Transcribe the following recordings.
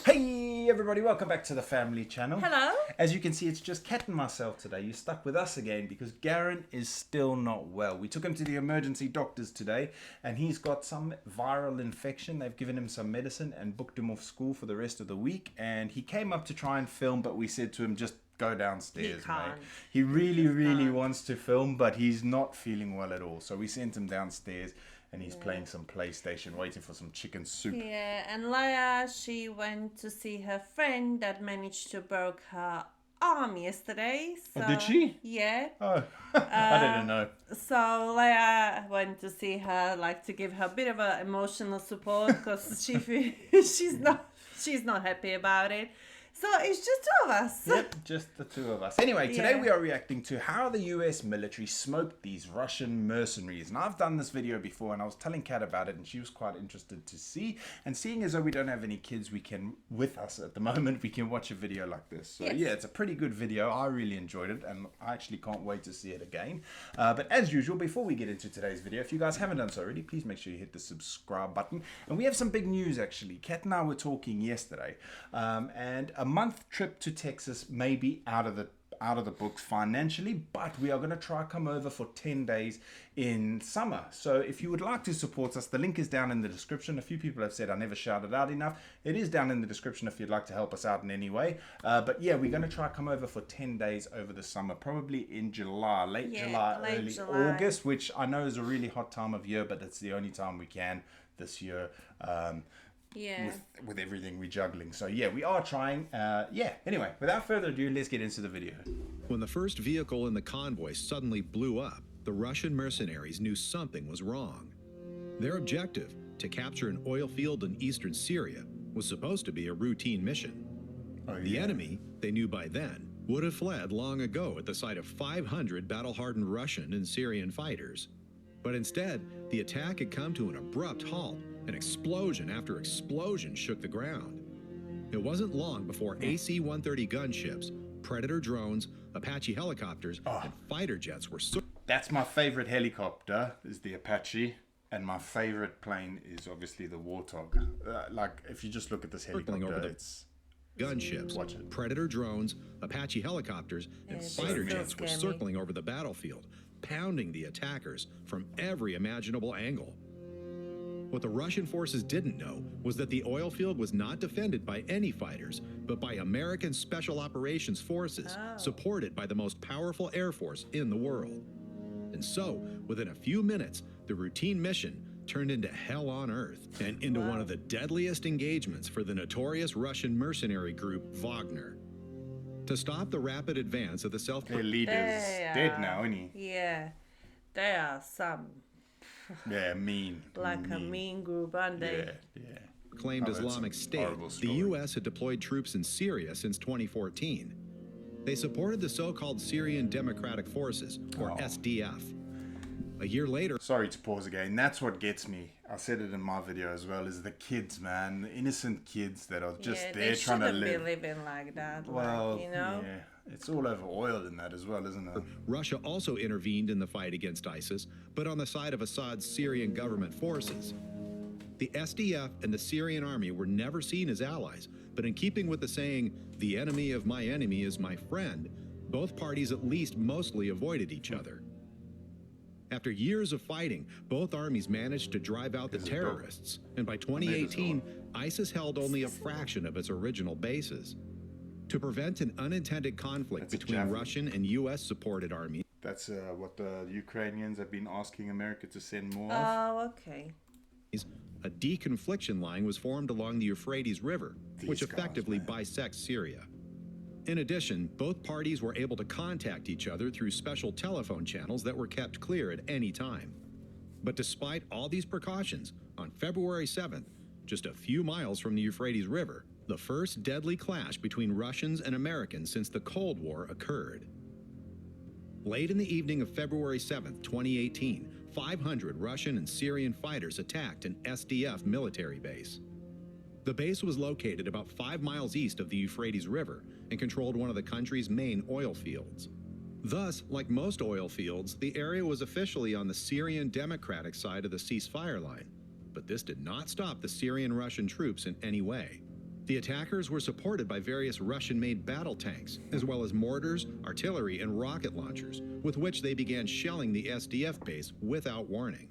Hey everybody, welcome back to the family channel. Hello. As you can see, it's just Kat and myself today. You're stuck with us again because Garen is still not well. We took him to the emergency doctors today and he's got some viral infection. They've given him some medicine and booked him off school for the rest of the week. And he came up to try and film, but we said to him, just go downstairs, mate. He really wants to film, but he's not feeling well at all. So we sent him downstairs. And he's playing some PlayStation, waiting for some chicken soup. Yeah, and Leia, she went to see her friend that managed to break her arm yesterday. So, Did she? Yeah. Oh, I didn't know. So Leia went to see her, like to give her a bit of a emotional support because she's not happy about it. So it's just two of us. Yep, just the two of us. Anyway, today we are reacting to how the US military smoked these Russian mercenaries. And I've done this video before and I was telling Kat about it and she was quite interested to see. And seeing as though we don't have any kids with us at the moment, we can watch a video like this. So yeah, it's a pretty good video. I really enjoyed it and I actually can't wait to see it again. But as usual, before we get into today's video, if you guys haven't done so already, please make sure you hit the subscribe button. And we have some big news actually. Kat and I were talking yesterday and a month trip to Texas may be out of the books financially, but we are going to try come over for 10 days in summer. So if you would like to support us, the link is down in the description. A few people have said I never shouted out enough. It is down in the description if you'd like to help us out in any way. But yeah, we're going to try come over for 10 days over the summer, probably in July, late July, early August, which I know is a really hot time of year, but it's the only time we can this year. With everything we're juggling. So yeah, we are trying. Anyway, without further ado, let's get into the video. When the first vehicle in the convoy suddenly blew up, the Russian mercenaries knew something was wrong. Their objective, to capture an oil field in eastern Syria, was supposed to be a routine mission. The enemy, they knew by then, would have fled long ago at the sight of 500 battle-hardened Russian and Syrian fighters. But instead, the attack had come to an abrupt halt. And explosion after explosion shook the ground. It wasn't long before AC-130 gunships, Predator drones, Apache helicopters, and fighter jets were... That's my favorite helicopter, is the Apache. And my favorite plane is obviously the Warthog. Like, if you just look at this helicopter, it's... Gunships, Predator drones, Apache helicopters, and fighter jets were circling over the battlefield, pounding the attackers from every imaginable angle. What the Russian forces didn't know was that the oil field was not defended by any fighters, but by American Special Operations Forces, supported by the most powerful air force in the world. And so, within a few minutes, the routine mission turned into hell on earth and into one of the deadliest engagements for the notorious Russian mercenary group Wagner. To stop the rapid advance of the Their leader's dead now, isn't he? Yeah, they are some... Yeah, mean. A mean group, aren't they? Yeah. Claimed Islamic State, the U.S. had deployed troops in Syria since 2014. They supported the so-called Syrian Democratic Forces, or SDF. A year later... Sorry to pause again. That's what gets me. I said it in my video as well, is the kids, man. The innocent kids that are just there trying to live. They shouldn't be living like that. Well, like, you know? Yeah. It's all over oil in that as well, isn't it? Russia also intervened in the fight against ISIS, but on the side of Assad's Syrian government forces. The SDF and the Syrian army were never seen as allies, but in keeping with the saying, "the enemy of my enemy is my friend," both parties at least mostly avoided each other. After years of fighting, both armies managed to drive out the terrorists, and by 2018, ISIS held only a fraction of its original bases. To prevent an unintended conflict between Russian and U.S.-supported armies... That's what the Ukrainians have been asking America to send more of. Oh, okay. A deconfliction line was formed along the Euphrates River, which effectively bisects Syria. In addition, both parties were able to contact each other through special telephone channels that were kept clear at any time. But despite all these precautions, on February 7th, just a few miles from the Euphrates River, the first deadly clash between Russians and Americans since the Cold War occurred. Late in the evening of February 7th, 2018, 500 Russian and Syrian fighters attacked an SDF military base. The base was located about 5 miles east of the Euphrates River and controlled one of the country's main oil fields. Thus, like most oil fields, the area was officially on the Syrian Democratic side of the ceasefire line. But this did not stop the Syrian-Russian troops in any way. The attackers were supported by various Russian-made battle tanks, as well as mortars, artillery, and rocket launchers, with which they began shelling the SDF base without warning.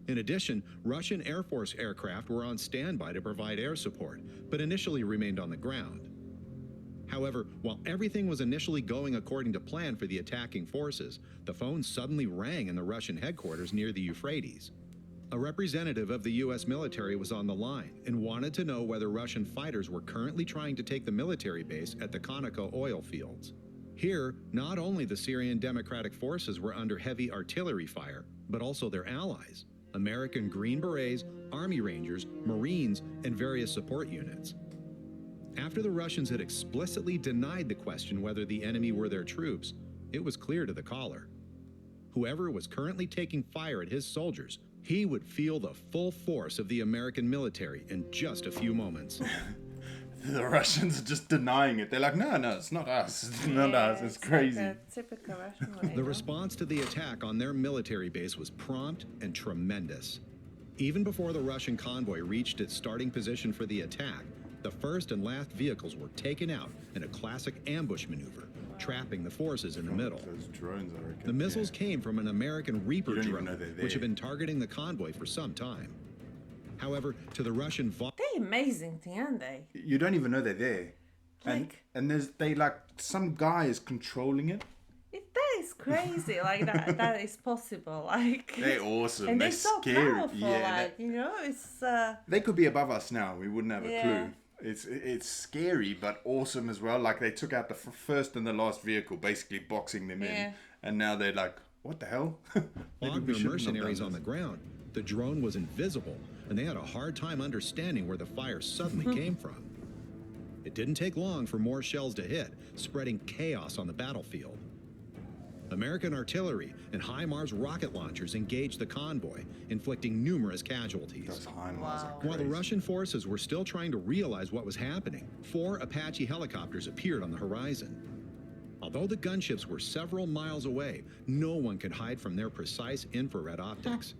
In addition, Russian Air Force aircraft were on standby to provide air support, but initially remained on the ground. However, while everything was initially going according to plan for the attacking forces, the phone suddenly rang in the Russian headquarters near the Euphrates. A representative of the U.S. military was on the line and wanted to know whether Russian fighters were currently trying to take the military base at the Conoco oil fields. Here, not only the Syrian Democratic Forces were under heavy artillery fire, but also their allies, American Green Berets, Army Rangers, Marines, and various support units. After the Russians had explicitly denied the question whether the enemy were their troops, it was clear to the caller. Whoever was currently taking fire at his soldiers, he would feel the full force of the American military in just a few moments. The Russians are just denying it. They're like, no, it's not us. It's not us. It's crazy. Like a typical Russian way. The response to the attack on their military base was prompt and tremendous. Even before the Russian convoy reached its starting position for the attack, the first and last vehicles were taken out in a classic ambush maneuver, trapping the forces in the middle. Those drones, I reckon. The missiles came from an American Reaper You don't even drone, know they're there. which had been targeting the convoy for some time. However, to the Russian They're amazing thing, aren't they? You don't even know they're there. And some guy is controlling it. That is crazy. Like that is possible. Like They're awesome. and they're so scary. powerful. Yeah, like you know, it's. they could be above us now. We wouldn't have a Yeah. clue. It's scary, but awesome as well. Like they took out the first and the last vehicle, basically boxing them Yeah. in, and now they're like, "What the hell?" Maybe we Wagner shouldn't have mercenaries done on the this. ground. The drone was invisible, and they had a hard time understanding where the fire suddenly came from. It didn't take long for more shells to hit, spreading chaos on the battlefield. American artillery and HIMARS rocket launchers engaged the convoy, inflicting numerous casualties. Those HIMARS are Wow. While the crazy. Russian forces were still trying to realize what was happening, 4 Apache helicopters appeared on the horizon. Although the gunships were several miles away, no one could hide from their precise infrared optics.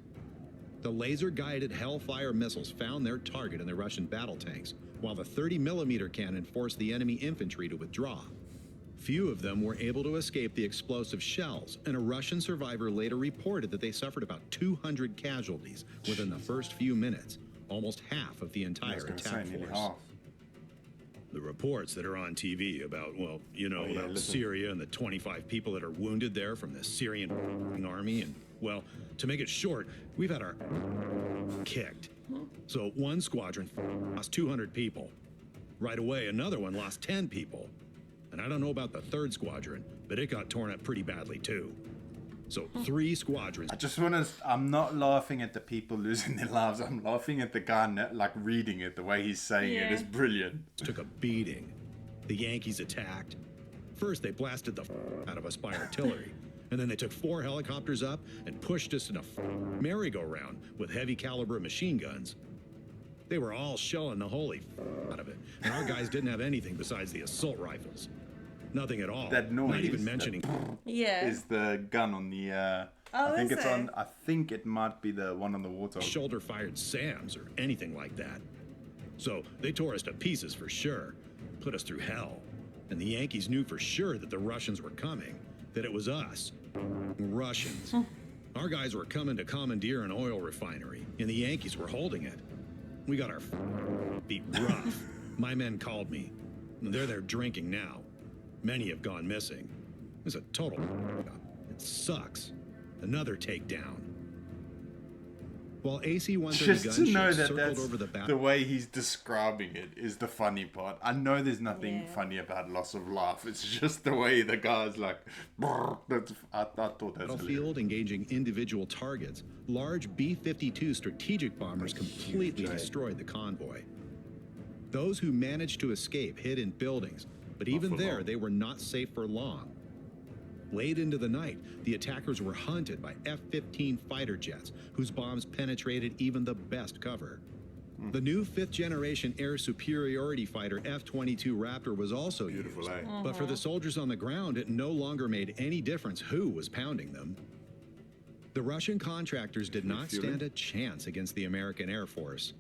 The laser-guided Hellfire missiles found their target in the Russian battle tanks, while the 30mm cannon forced the enemy infantry to withdraw. Few of them were able to escape the explosive shells, and a Russian survivor later reported that they suffered about 200 casualties within the first few minutes, almost half of the I was entire gonna say attack nearly force. half. The reports that are on TV about, well, yeah, about listen. Syria and the 25 people that are wounded there from the Syrian army, and, well, to make it short, we've had our kicked. So one squadron lost 200 people. Right away, another one lost 10 people. And I don't know about the third squadron, but it got torn up pretty badly too. So 3 squadrons I just want to. I'm not laughing at the people losing their lives. I'm laughing at the guy like reading it. The way he's saying it Yeah. is brilliant. took a beating. The Yankees attacked. First, they blasted the out of us by artillery. And then they took 4 helicopters up and pushed us in a merry-go-round with heavy caliber machine guns. They were all shelling the holy out of it. And our guys didn't have anything besides the assault rifles. Nothing at all. That noise, Not even that mentioning Yeah. Is the gun on the? Oh, I think is it's it? on. I think it might be the one on the water. shoulder-fired SAMs or anything like that. So they tore us to pieces for sure, put us through hell. And the Yankees knew for sure that the Russians were coming, that it was us, Russians. Our guys were coming to commandeer an oil refinery, and the Yankees were holding it. We got our beat rough. My men called me. They're there drinking now. Many have gone missing. It was a total It sucks. Another takedown. While AC-130 Just to know gunships that circled that's over the the battle, way he's describing it is the funny part. I know there's nothing Yeah. funny about loss of life. It's just the way the guy's like. That's, I thought that's hilarious. battlefield engaging individual targets, large B-52 strategic bombers completely huge, eh? destroyed the convoy. Those who managed to escape hid in buildings, but even for there long. they were not safe for long. Late into the night, the attackers were hunted by F-15 fighter jets, whose bombs penetrated even the best cover. The new 5th-generation air superiority fighter F-22 Raptor was also Beautiful, used. eh? But for the soldiers on the ground, it no longer made any difference who was pounding them. The Russian contractors did not Refueling? stand a chance against the American Air Force.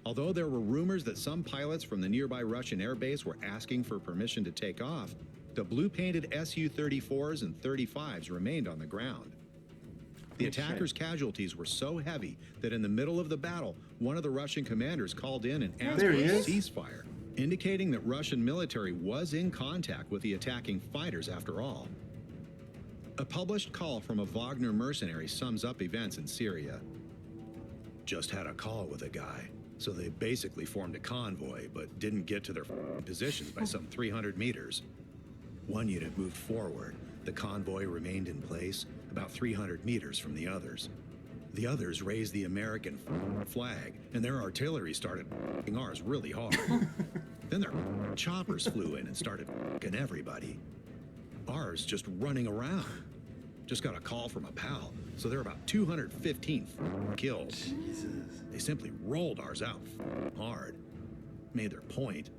Although there were rumors that some pilots from the nearby Russian airbase were asking for permission to take off, the blue-painted Su-34s and 35s remained on the ground. The attackers' casualties were so heavy that in the middle of the battle, one of the Russian commanders called in and asked for a ceasefire, indicating that Russian military was in contact with the attacking fighters after all. A published call from a Wagner mercenary sums up events in Syria. Just had a call with a guy, so they basically formed a convoy, but didn't get to their positions by some 300 meters. One unit moved forward. The convoy remained in place about 300 meters from the others. The others raised the American flag, and their artillery started ours really hard. Then their choppers flew in and started everybody. Ours just running around. Just got a call from a pal, so there are about 215 killed. Jesus. They simply rolled ours out hard. Made their point.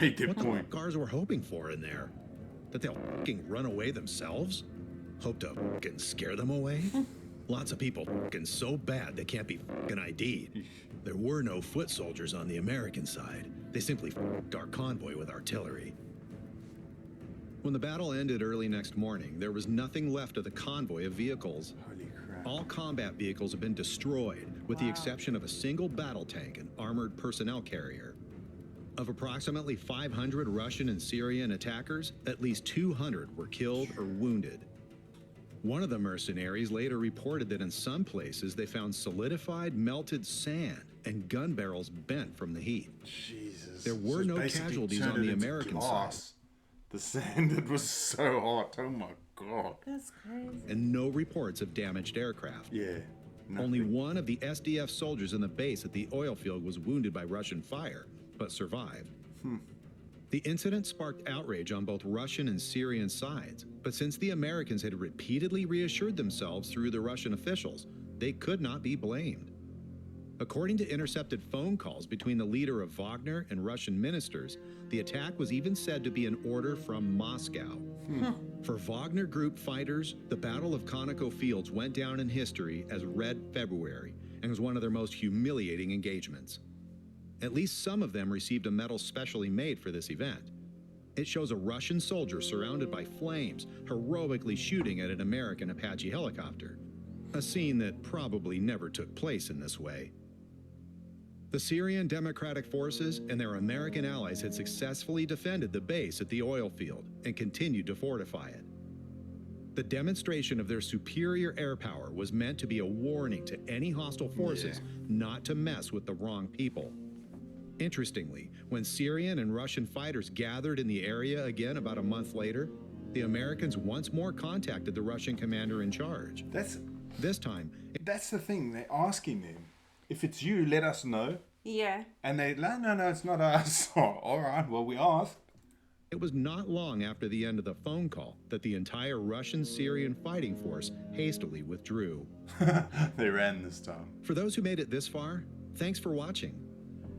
Made their What point. the cars were hoping for in there? That they'll run away themselves? Hope to scare them away? Lots of people so bad they can't be ID'd. There were no foot soldiers on the American side. They simply our convoy with artillery. When the battle ended early next morning, there was nothing left of the convoy of vehicles. Holy crap. All combat vehicles have been destroyed, with the exception of a single battle tank and armored personnel carrier. Of approximately 500 Russian and Syrian attackers, at least 200 were killed or wounded. One of the mercenaries later reported that in some places they found solidified melted sand and gun barrels bent from the heat. Jesus. There were no basically casualties turned on it the into American glass. The sand, it was so hot. Oh my God. That's crazy. and no reports of damaged aircraft. Yeah. Only nothing. one of the SDF soldiers in the base at the oil field was wounded by Russian fire, but survived. The incident sparked outrage on both Russian and Syrian sides, but since the Americans had repeatedly reassured themselves through the Russian officials, they could not be blamed. According to intercepted phone calls between the leader of Wagner and Russian ministers, the attack was even said to be an order from Moscow. For Wagner Group fighters, the Battle of Conoco Fields went down in history as Red February and was one of their most humiliating engagements. At least some of them received a medal specially made for this event. It shows a Russian soldier surrounded by flames, heroically shooting at an American Apache helicopter. A scene that probably never took place in this way. The Syrian Democratic Forces and their American allies had successfully defended the base at the oil field and continued to fortify it. The demonstration of their superior air power was meant to be a warning to any hostile forces not to mess with the wrong people. Interestingly, when Syrian and Russian fighters gathered in the area again about a month later, the Americans once more contacted the Russian commander in charge. This time, That's the thing. They're asking them, if it's you, let us know. Yeah. And they, no, it's not us. Oh, all right, well, we asked. it was not long after the end of the phone call that the entire Russian-Syrian fighting force hastily withdrew. They ran this time. For those who made it this far, thanks for watching.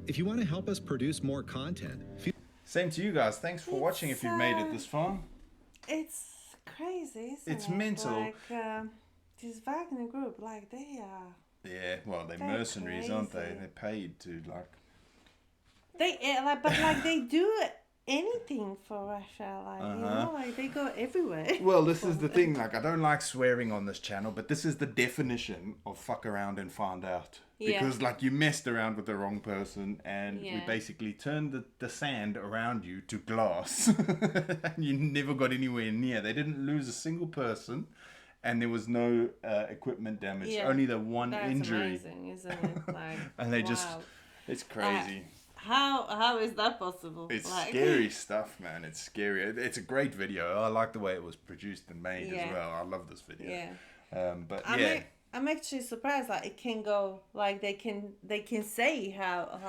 If you want to help us produce more content, Same to you guys. Thanks for watching if you've made it this far. It's crazy, isn't It's it? mental. Like, this Wagner group, like, they are... Yeah, well, they're They're mercenaries, aren't they? crazy. They're paid to, like... They do anything for Russia, like, you know, like, they go everywhere. Well, this is the thing, like, I don't like swearing on this channel, but this is the definition of fuck around and find out. Yeah. Because, like, you messed around with the wrong person, and we Yeah. basically turned the sand around you to glass. And you never got anywhere near. They didn't lose a single person, and there was no equipment damage. Yeah. Only the one That's injury. amazing, isn't it? Like, And they just... wow. It's crazy. How is that possible? It's like, scary stuff, man. It's scary. It's a great video. I like the way it was produced and made Yeah. as well. I love this video. Yeah. But yeah. I'm actually surprised that it can go like they can say how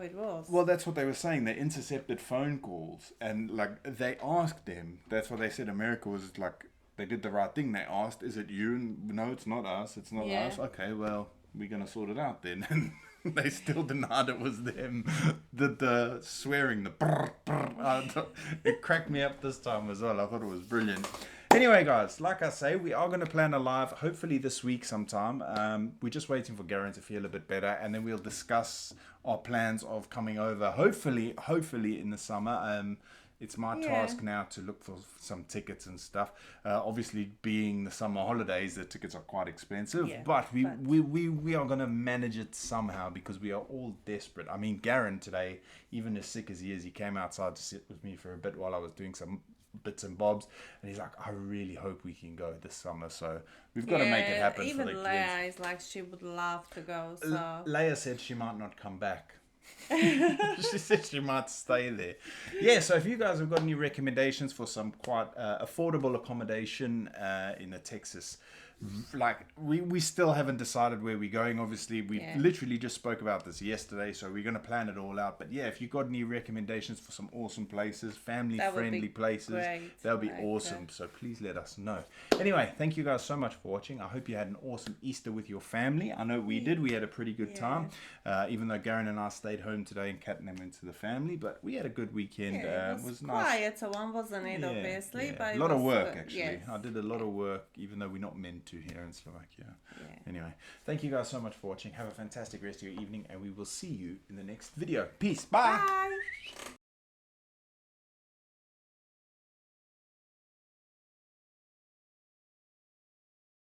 it was. Well, that's what they were saying. They intercepted phone calls and like they asked them. That's what they said. America was like they did the right thing. They asked, "Is it you?" And no, it's not us. It's not Yeah. us. Okay, well, we're gonna sort it out then. And they still denied it was them. The swearing, the brr, brr, it cracked me up this time as well. I thought it was brilliant. Anyway, guys, like I say, we are going to plan a live, hopefully this week sometime. We're just waiting for Garen to feel a bit better, and then we'll discuss are plans of coming over. Hopefully in the summer. It's my task now to look for some tickets and stuff. Obviously, being the summer holidays, the tickets are quite expensive. But we are going to manage it somehow because we are all desperate. I mean, Garen today, even as sick as he is, he came outside to sit with me for a bit while I was doing some bits and bobs. And he's like, I really hope we can go this summer. So we've got to make it happen for the kids. Even Leia is like, she would love to go. So Leia said she might not come back. She said she might stay there. Yeah, so if you guys have got any recommendations for some quite affordable accommodation in the Texas, like we still haven't decided where we're going. Obviously, we literally just spoke about this yesterday, so we're going to plan it all out. But yeah, if you've got any recommendations for some awesome places, family-friendly places, that would be awesome. So please let us know. Anyway, thank you guys so much for watching. I hope you had an awesome Easter with your family. I know we did. We had a pretty good time, even though Garen and I stayed home today and Kat and them went to the family. But we had a good weekend. It was nice. Quieter one, wasn't it? Obviously, but a lot of work actually. I did a lot of work, even though we're not meant to here in Slovakia. Anyway, thank you guys so much for watching. Have a fantastic rest of your evening, and we will see you in the next video. Peace. Bye.